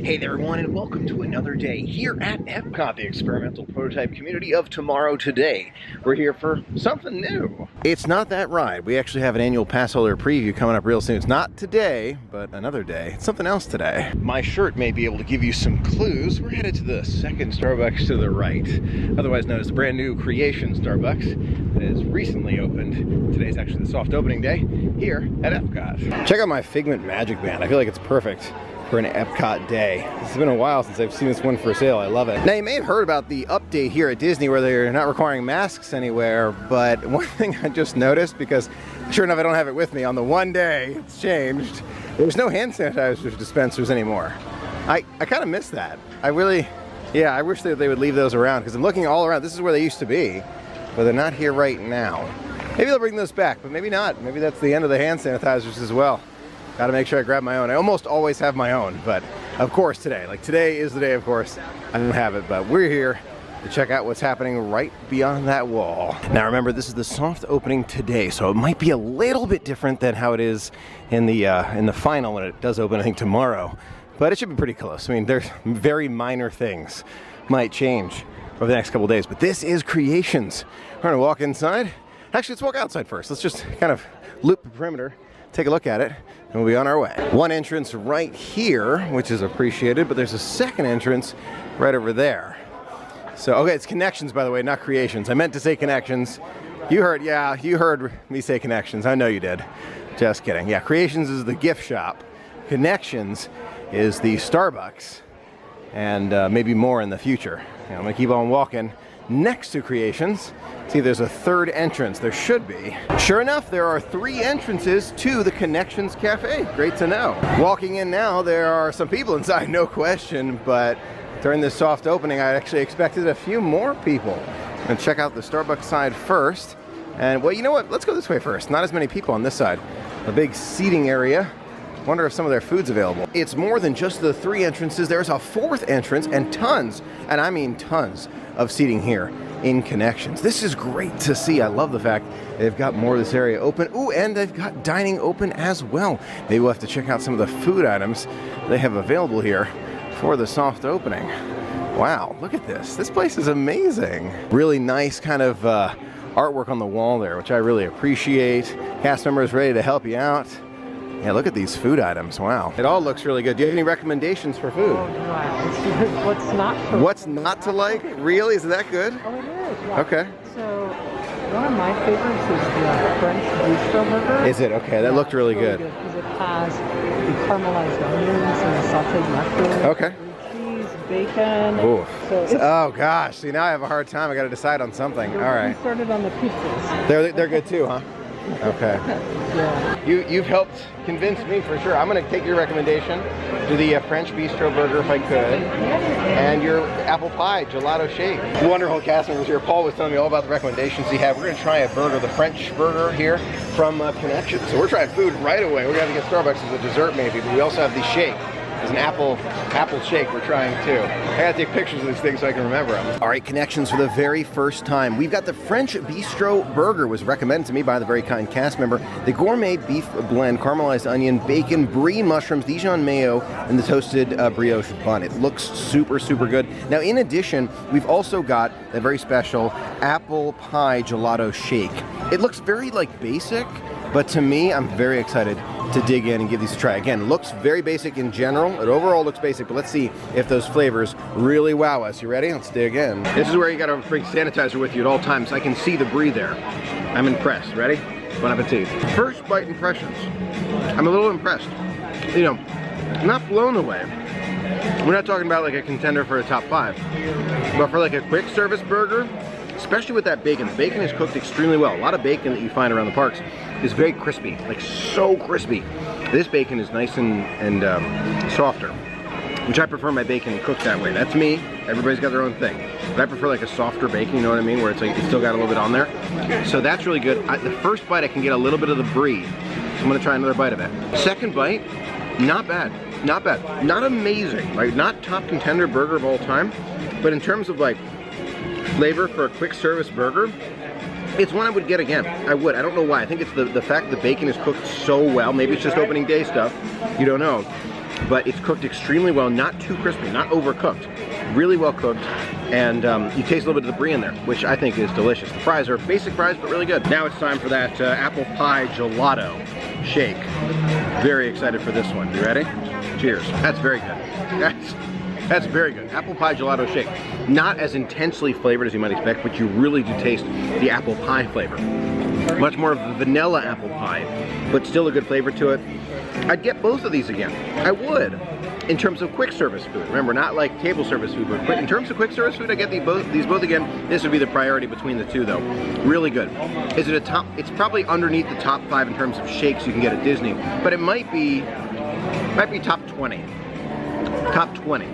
Hey there everyone, and welcome to another day here at Epcot, the experimental prototype community of tomorrow today. We're here for something new. It's not that ride. We actually have an annual pass holder preview coming up real soon. It's not today, but another day. It's something else today. My shirt may be able to give you some clues. We're headed to the second Starbucks to the right, otherwise known as the brand new Creation Starbucks that has recently opened. Today's actually the soft opening day here at Epcot. Check out my Figment Magic Band. I feel like it's perfect for an Epcot day. It's been a while since I've seen this one for sale. I love it. Now you may have heard about the update here at Disney where they're not requiring masks anywhere, but one thing I just noticed, because sure enough I don't have it with me, on the one day it's changed, there's no hand sanitizer dispensers anymore. I kind of miss that. I wish that they would leave those around, because I'm looking all around. This is where they used to be, but they're not here right now. Maybe they'll bring those back, but maybe not. Maybe that's the end of the hand sanitizers as well. Gotta make sure I grab my own. I almost always have my own, but of course today is the day, of course, I don't have it, but we're here to check out what's happening right beyond that wall. Now remember, this is the soft opening today, so it might be a little bit different than how it is in the final when it does open, I think, tomorrow, but it should be pretty close. I mean, there's very minor things might change over the next couple days, but this is Creations. We're gonna walk inside. Actually, let's walk outside first. Let's just kind of loop the perimeter, take a look at it, and we'll be on our way. One entrance right here, which is appreciated, but there's a second entrance right over there. So, okay, it's Connections, by the way, not Creations. I meant to say Connections. You heard me say Connections. I know you did. Just kidding. Yeah, Creations is the gift shop. Connections is the Starbucks, and maybe more in the future. I'm gonna keep on walking next to Creations. See if there's a third entrance. There should be. Sure enough, there are 3 entrances to the Connections Café. Great to know. Walking in now, there are some people inside, no question, but during this soft opening, I actually expected a few more people. And check out the Starbucks side first. And well, you know what? Let's go this way first. Not as many people on this side. A big seating area. Wonder if some of their food's available. It's more than just the 3 entrances. There's a 4th entrance and tons, and I mean tons, of seating here in Connections. This is great to see. I love the fact they've got more of this area open. Ooh, and they've got dining open as well. Maybe we'll have to check out some of the food items they have available here for the soft opening. Wow, look at this. This place is amazing. Really nice kind of artwork on the wall there, which I really appreciate. Cast members ready to help you out. Yeah, look at these food items. Wow. It all looks really good. Do you have any recommendations for food? Oh, wow. What's not to like? Really? Is it that good? Oh, it is. Yeah. Okay. So, one of my favorites is the French Bistro burger. Is it? Okay, that looked really good. Because it has the caramelized onions and the sauteed mushrooms. Okay. Cheese, bacon. Ooh. So oh gosh, see now I have a hard time. I got to decide on something. All right. We started on the pizzas. They're good too, huh? Okay. Yeah. You've helped convince me for sure. I'm going to take your recommendation, do the French Bistro burger if I could, and your apple pie gelato shake. Wonderful cast members here. Paul was telling me all about the recommendations he had. We're going to try a burger, the French burger here from Connections. So we're trying food right away. We're going to have to get Starbucks as a dessert maybe, but we also have the shake. There's an apple shake we're trying too. I gotta take pictures of these things so I can remember them. All right, Connections for the very first time. We've got the French Bistro burger, was recommended to me by the very kind cast member. The gourmet beef blend, caramelized onion, bacon, brie mushrooms, Dijon mayo, and the toasted brioche bun. It looks super, super good. Now, in addition, we've also got a very special apple pie gelato shake. It looks very basic, but to me, I'm very excited to dig in and give these a try. Again, looks very basic in general. It overall looks basic, but let's see if those flavors really wow us. You ready? Let's dig in. This is where you gotta bring sanitizer with you at all times. I can see the brie there. I'm impressed. Ready? Bon appetit. First bite impressions. I'm a little impressed. You know, not blown away. We're not talking about like a contender for a top 5, but for like a quick service burger, especially with that bacon. The bacon is cooked extremely well. A lot of bacon that you find around the parks is very crispy, like so crispy. This bacon is nice and softer, which I prefer my bacon cooked that way. That's me. Everybody's got their own thing. But I prefer like a softer bacon, you know what I mean, where it's like it's still got a little bit on there. So that's really good. The first bite I can get a little bit of the brie. So I'm gonna try another bite of it. Second bite, not bad. Not bad. Not amazing, right? Not top contender burger of all time, but in terms of like flavor for a quick service burger, it's one I would get again. I would. I don't know why. I think it's the fact the bacon is cooked so well. Maybe it's just opening day stuff. You don't know. but it's cooked extremely well, not too crispy, not overcooked. Really well cooked, and you taste a little bit of the brie in there, which I think is delicious. The fries are basic fries, but really good. Now it's time for that apple pie gelato shake. Very excited for this one. You ready? Cheers. That's very good. That's very good. Apple pie gelato shake. Not as intensely flavored as you might expect, but you really do taste the apple pie flavor. Much more of a vanilla apple pie, but still a good flavor to it. I'd get both of these again. I would. In terms of quick service food. Remember, not like table service food, but in terms of quick service food, I get these both again. This would be the priority between the two though. Really good. Is it a top? It's probably underneath the top 5 in terms of shakes you can get at Disney, but it might be top 20. Top 20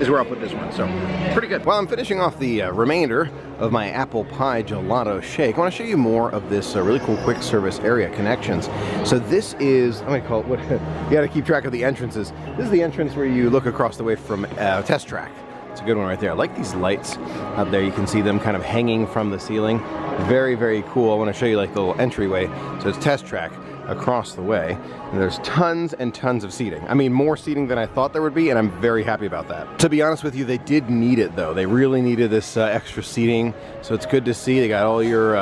is where I'll put this one, so pretty good. While I'm finishing off the remainder of my apple pie gelato shake, I want to show you more of this really cool quick service area, Connections. So this is, I'm going to call it, what, you got to keep track of the entrances. This is the entrance where you look across the way from Test Track. It's a good one right there. I like these lights up there. You can see them kind of hanging from the ceiling. Very, very cool. I want to show you like the little entryway. So it's Test Track across the way, and there's tons and tons of seating. I mean, more seating than I thought there would be, and I'm very happy about that. To be honest with you, they did need it though. They really needed this extra seating, so it's good to see. They got all your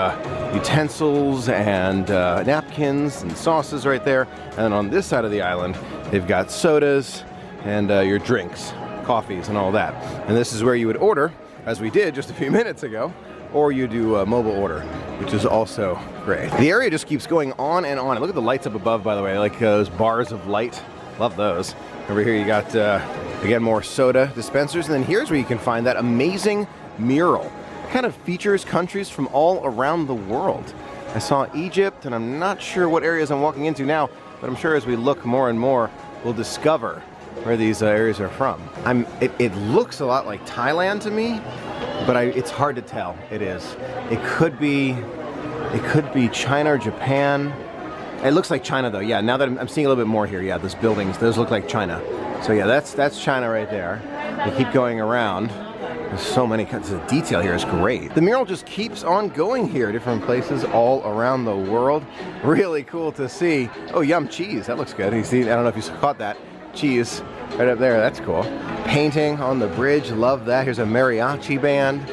utensils and napkins and sauces right there, and then on this side of the island, they've got sodas and your drinks, coffees and all that. And this is where you would order, as we did just a few minutes ago, or you do a mobile order, which is also great. The area just keeps going on and on. Look at the lights up above, by the way. I like those bars of light. Love those. Over here you got, again, more soda dispensers. And then here's where you can find that amazing mural. It kind of features countries from all around the world. I saw Egypt, and I'm not sure what areas I'm walking into now, but I'm sure as we look more and more, we'll discover where these areas are from. It looks a lot like Thailand to me, but it's hard to tell. It is. It could be China or Japan. It looks like China though. Yeah, now that I'm seeing a little bit more here. Yeah, those buildings, those look like China. So yeah, that's China right there. They keep going around. There's so many kinds of detail here. It's great. The mural just keeps on going here, different places all around the world. Really cool to see. Oh, yum, cheese. That looks good. You see, I don't know if you caught that. Cheese right up there. That's cool. Painting on the bridge. Love that. Here's a mariachi band.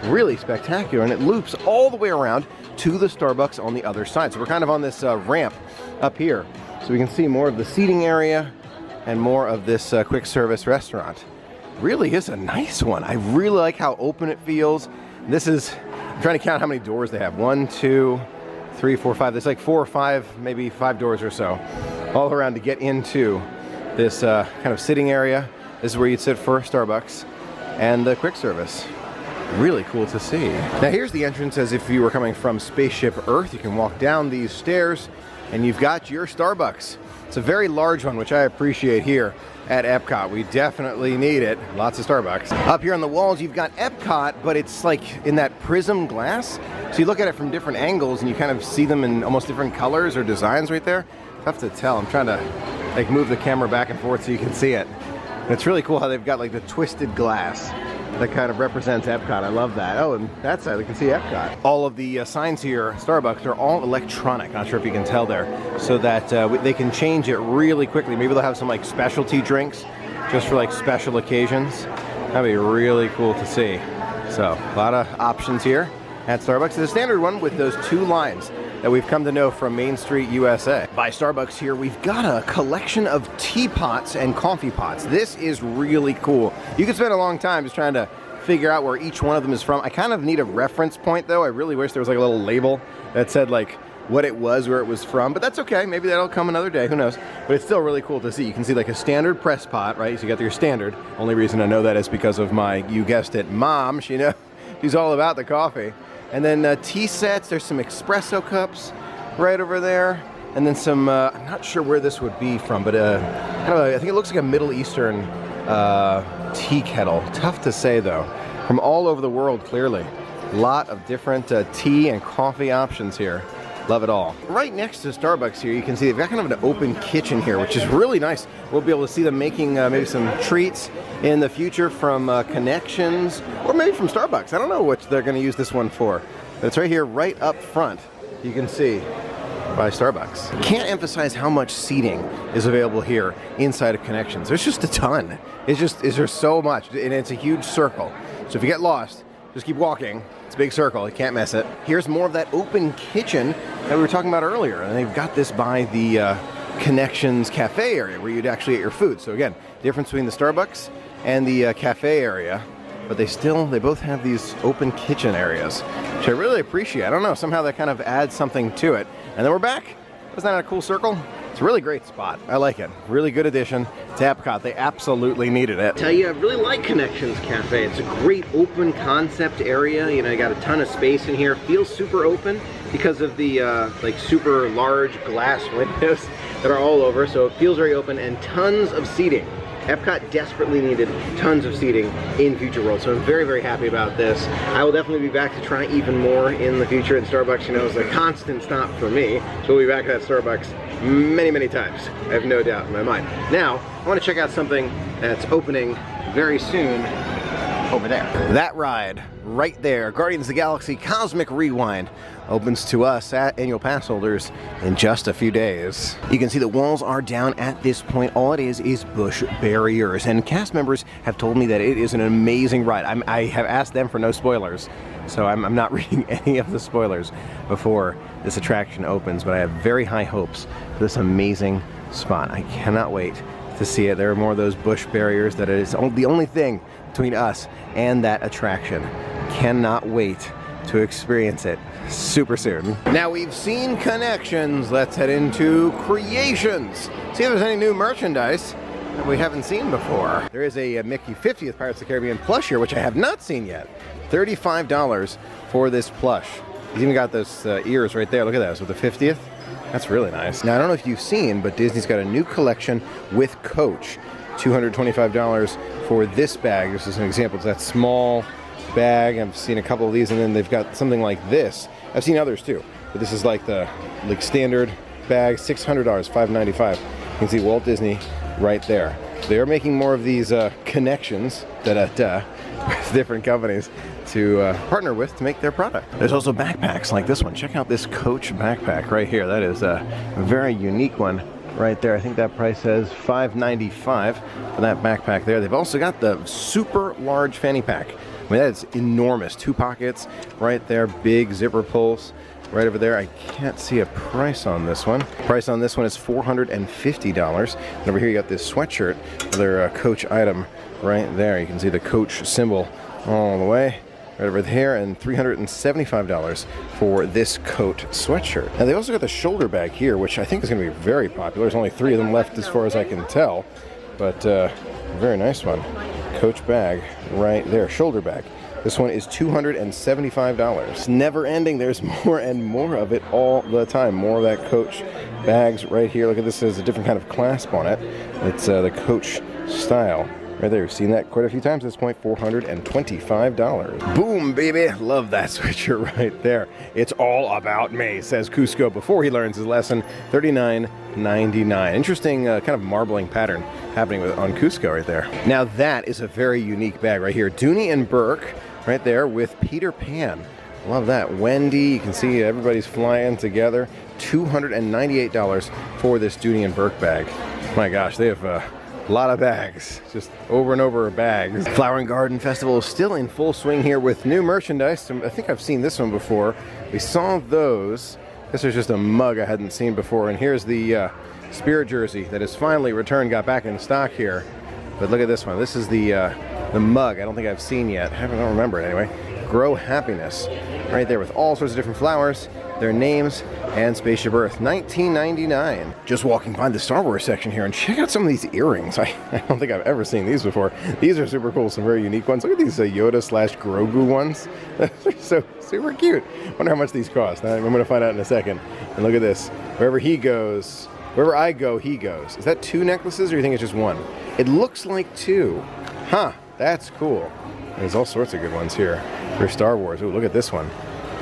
Really spectacular. And it loops all the way around to the Starbucks on the other side. So we're kind of on this ramp up here. So we can see more of the seating area and more of this quick service restaurant. Really is a nice one. I really like how open it feels. This is, I'm trying to count how many doors they have. 1, 2, 3, 4, 5. There's like 4 or 5, maybe 5 doors or so all around to get into this kind of sitting area. This is where you'd sit for Starbucks and the quick service. Really cool to see. Now here's the entrance as if you were coming from Spaceship Earth. You can walk down these stairs and you've got your Starbucks. It's a very large one, which I appreciate here at Epcot. We definitely need it. Lots of Starbucks. Up here on the walls, you've got Epcot, but it's like in that prism glass. So you look at it from different angles and you kind of see them in almost different colors or designs right there. Tough to tell. I'm trying to like move the camera back and forth so you can see it. And it's really cool how they've got like the twisted glass that kind of represents Epcot. I love that. Oh, and that side we can see Epcot. All of the signs here, Starbucks, are all electronic. Not sure if you can tell there. So that they can change it really quickly. Maybe they'll have some like specialty drinks just for like special occasions. That'd be really cool to see. So a lot of options here at Starbucks. The standard one with those 2 lines that we've come to know from Main Street, USA. By Starbucks here, we've got a collection of teapots and coffee pots. This is really cool. You could spend a long time just trying to figure out where each one of them is from. I kind of need a reference point though. I really wish there was like a little label that said like what it was, where it was from, but that's okay. Maybe that'll come another day, who knows? But it's still really cool to see. You can see like a standard press pot, right? So you got your standard. Only reason I know that is because of my, you guessed it, mom. She's all about the coffee. And then tea sets, there's some espresso cups right over there. And then some, I'm not sure where this would be from, but kind of I think it looks like a Middle Eastern tea kettle. Tough to say though. From all over the world, clearly. A lot of different tea and coffee options here. Love it all. Right next to Starbucks here, you can see they've got kind of an open kitchen here, which is really nice. We'll be able to see them making maybe some treats in the future from Connections, or maybe from Starbucks. I don't know what they're going to use this one for. But it's right here, right up front. You can see by Starbucks. Can't emphasize how much seating is available here inside of Connections. There's just a ton. It's just so much, and it's a huge circle. So if you get lost, just keep walking. It's a big circle, you can't miss it. Here's more of that open kitchen that we were talking about earlier, and they've got this by the Connections Café area where you'd actually get your food. So again, difference between the Starbucks and the cafe area, but they both have these open kitchen areas, which I really appreciate. I don't know, somehow that kind of adds something to it. And then we're back. Wasn't that a cool circle? It's a really great spot. I like it. Really good addition to Epcot. They absolutely needed it. Tell you, I really like Connections Cafe. It's a great open concept area. You know, you got a ton of space in here. Feels super open because of the like super large glass windows that are all over. So it feels very open and tons of seating. Epcot desperately needed tons of seating in Future World, so I'm very, very happy about this. I will definitely be back to try even more in the future, and Starbucks, you know, is a constant stop for me. So we'll be back at that Starbucks many, many times. I have no doubt in my mind. Now, I want to check out something that's opening very soon over there. That ride right there, Guardians of the Galaxy Cosmic Rewind, opens to us at annual pass holders in just a few days. You can see the walls are down at this point. All it is bush barriers, and cast members have told me that it is an amazing ride. I have asked them for no spoilers, so I'm not reading any of the spoilers before this attraction opens, but I have very high hopes for this amazing spot. I cannot wait to see it. There are more of those bush barriers that is the only thing between us and that attraction. Cannot wait to experience it super soon. Now we've seen Connections, let's head into Creations. See if there's any new merchandise that we haven't seen before. There is a Mickey 50th Pirates of the Caribbean plush here, which I have not seen yet. $35 for this plush. He's even got those ears right there. Look at those with the 50th. That's really nice. Now I don't know if you've seen, but Disney's got a new collection with Coach. $225 for this bag. This is an example. It's that small bag. I've seen a couple of these, and then they've got something like this. I've seen others too, but this is like the standard bag, $600, $595. You can see Walt Disney right there. They're making more of these connections with different companies to partner with to make their product. There's also backpacks like this one. Check out this Coach backpack right here. That is a very unique one right there. I think that price says $595 for that backpack there. They've also got the super large fanny pack. I mean, that is enormous. 2 pockets right there, big zipper pulls right over there. I can't see a price on this one. Price on this one is $450. And over here you got this sweatshirt, another Coach item right there. You can see the Coach symbol all the way right over there, and $375 for this Coat sweatshirt. Now they also got the shoulder bag here, which I think is going to be very popular. There's only 3 of them left as far as I can tell, but very nice one. Coach bag right there, shoulder bag. This one is $275. It's never ending. There's more and more of it all the time. More of that Coach bags right here. Look at this, there's a different kind of clasp on it. It's the Coach style. Right there, we've seen that quite a few times at this point. $425. Boom, baby. Love that sweatshirt right there. It's all about me, says Cusco before he learns his lesson. $39.99. Interesting kind of marbling pattern happening on Cusco right there. Now that is a very unique bag right here. Dooney and Burke right there with Peter Pan. Love that. Wendy, you can see everybody's flying together. $298 for this Dooney and Burke bag. My gosh, they have a lot of bags, just over and over bags. Flower and Garden Festival is still in full swing here with new merchandise. I think I've seen this one before. We saw those. This is just a mug I hadn't seen before. And here's the Spirit jersey that is finally returned, got back in stock here. But look at this one. This is the mug I don't think I've seen yet. I don't remember it anyway. Grow Happiness. Right there with all sorts of different flowers, their names, and Spaceship Earth. $19.99. Just walking by the Star Wars section here, and check out some of these earrings. I don't think I've ever seen these before. These are super cool, some very unique ones. Look at these Yoda/Grogu ones. They're so super cute. Wonder how much these cost. I'm going to find out in a second. And look at this. Wherever he goes, wherever I go, he goes. Is that 2 necklaces, or do you think it's just 1? It looks like 2. Huh, that's cool. There's all sorts of good ones here for Star Wars. Ooh, look at this one.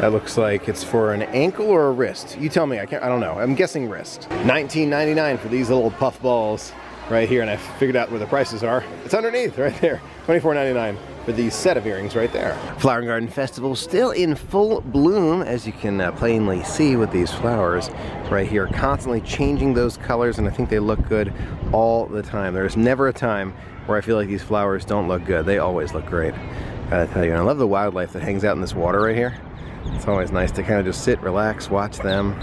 That looks like it's for an ankle or a wrist. You tell me, I don't know. I'm guessing wrist. $19.99 for these little puff balls right here, and I figured out where the prices are. It's underneath right there. $24.99 for these set of earrings right there. Flower and Garden Festival still in full bloom, as you can plainly see with these flowers right here, constantly changing those colors, and I think they look good all the time. There's never a time where I feel like these flowers don't look good. They always look great. Gotta tell you, and I love the wildlife that hangs out in this water right here. It's always nice to kind of just sit, relax, watch them.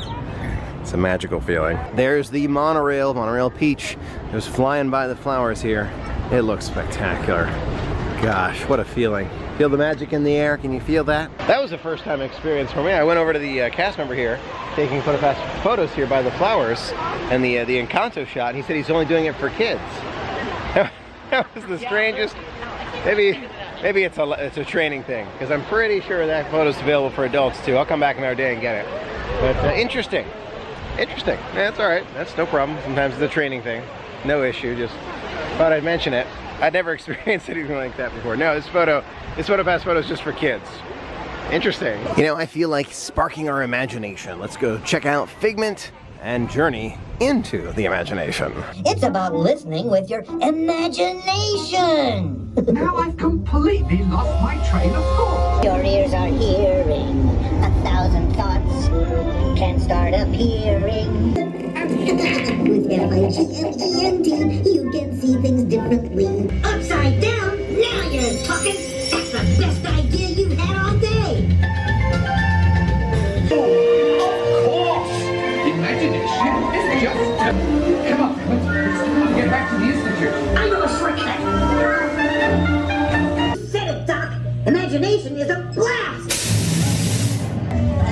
It's a magical feeling. There's the monorail Peach, just flying by the flowers here. It looks spectacular. Gosh, what a feeling. Feel the magic in the air, can you feel that? That was a first time experience for me. I went over to the cast member here, taking photos here by the flowers and the Encanto shot, and he said he's only doing it for kids. That was the strangest. Maybe it's a training thing, because I'm pretty sure that photo's available for adults too. I'll come back another day and get it. But interesting. Interesting. Yeah, that's all right. That's no problem. Sometimes it's a training thing. No issue. Just thought I'd mention it. I'd never experienced anything like that before. No, this PhotoPass photo is just for kids. Interesting. You know, I feel like sparking our imagination. Let's go check out Figment and journey into the imagination. It's about listening with your imagination. Now I've completely lost my train of thought. Your ears are hearing 1,000 thoughts can start appearing. With F-I-G-M-E-N-T, you can see things differently. Upside down, now you're talking. That's the best idea you've had all day. Of course! Imagination is just... Come on, let's get back to the Institute. I know a shortcut. Said it, Doc. Imagination is a blast. A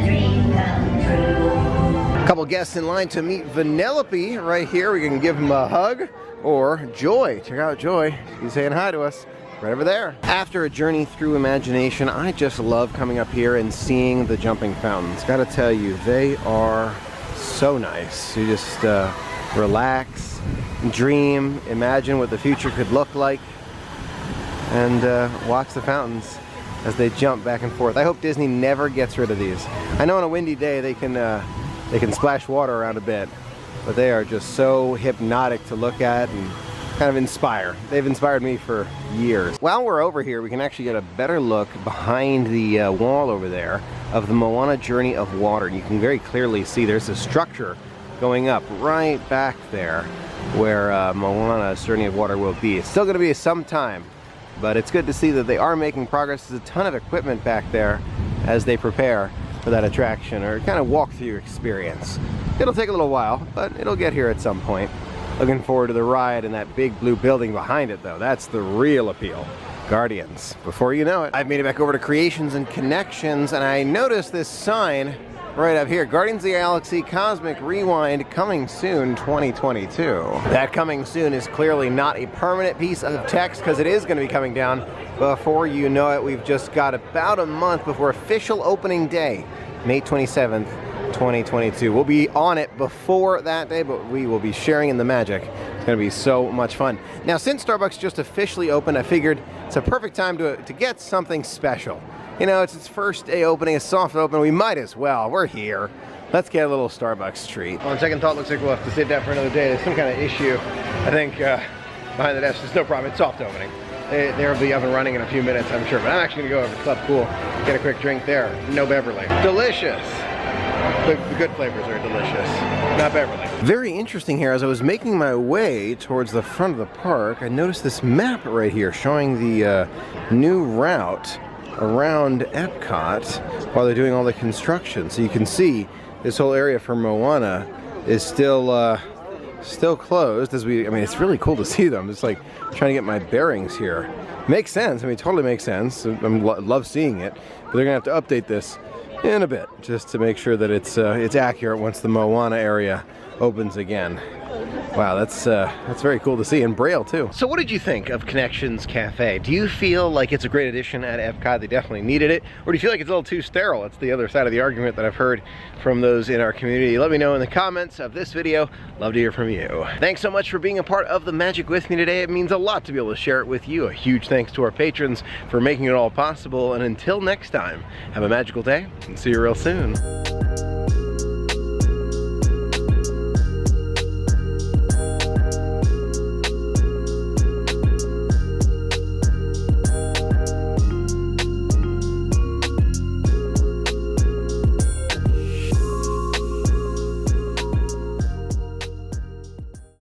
dream come true. Couple guests in line to meet Vanellope right here. We can give him a hug. Or Joy. Check out Joy. She's saying hi to us. Right over there. After a journey through imagination, I just love coming up here and seeing the jumping fountains. Gotta tell you, they are so nice. You just relax, dream, imagine what the future could look like, and watch the fountains as they jump back and forth. I hope Disney never gets rid of these. I know on a windy day they can splash water around a bit, but they are just so hypnotic to look at and kind of inspire. They've inspired me for years. While we're over here, we can actually get a better look behind the wall over there of the Moana Journey of Water. You can very clearly see there's a structure going up right back there where Moana's Journey of Water will be. It's still going to be some time, but it's good to see that they are making progress. There's a ton of equipment back there as they prepare for that attraction or kind of walk-through experience. It'll take a little while, but it'll get here at some point. Looking forward to the ride and that big blue building behind it though. That's the real appeal. Guardians. Before you know it, I've made it back over to Creations and Connections, and I noticed this sign right up here. Guardians of the Galaxy Cosmic Rewind coming soon 2022. That coming soon is clearly not a permanent piece of text because it is going to be coming down before you know it. We've just got about a month before official opening day, May 27th. 2022. We'll be on it before that day, but we will be sharing in the magic. It's going to be so much fun. Now, since Starbucks just officially opened, I figured it's a perfect time to get something special. You know, it's its first day opening, a soft open. We might as well. We're here. Let's get a little Starbucks treat. On second thought, looks like we'll have to sit down for another day. There's some kind of issue, I think, behind the desk. There's no problem. It's soft opening. They'll be up and running in a few minutes, I'm sure. But I'm actually going to go over to Club Cool, get a quick drink there. No Beverly. Delicious. The good flavors are delicious. Not Beverly. Very interesting here. As I was making my way towards the front of the park, I noticed this map right here showing the new route around Epcot while they're doing all the construction. So you can see this whole area for Moana is still closed. I mean, it's really cool to see them. It's like trying to get my bearings here. Makes sense. I mean, totally makes sense. I love seeing it. But they're gonna have to update this in a bit just to make sure that it's accurate once the Moana area opens again. Wow, that's very cool to see, in Braille too. So what did you think of Connections Café? Do you feel like it's a great addition at Epcot? They definitely needed it. Or do you feel like it's a little too sterile? It's the other side of the argument that I've heard from those in our community. Let me know in the comments of this video. Love to hear from you. Thanks so much for being a part of the magic with me today. It means a lot to be able to share it with you. A huge thanks to our patrons for making it all possible. And until next time, have a magical day and see you real soon.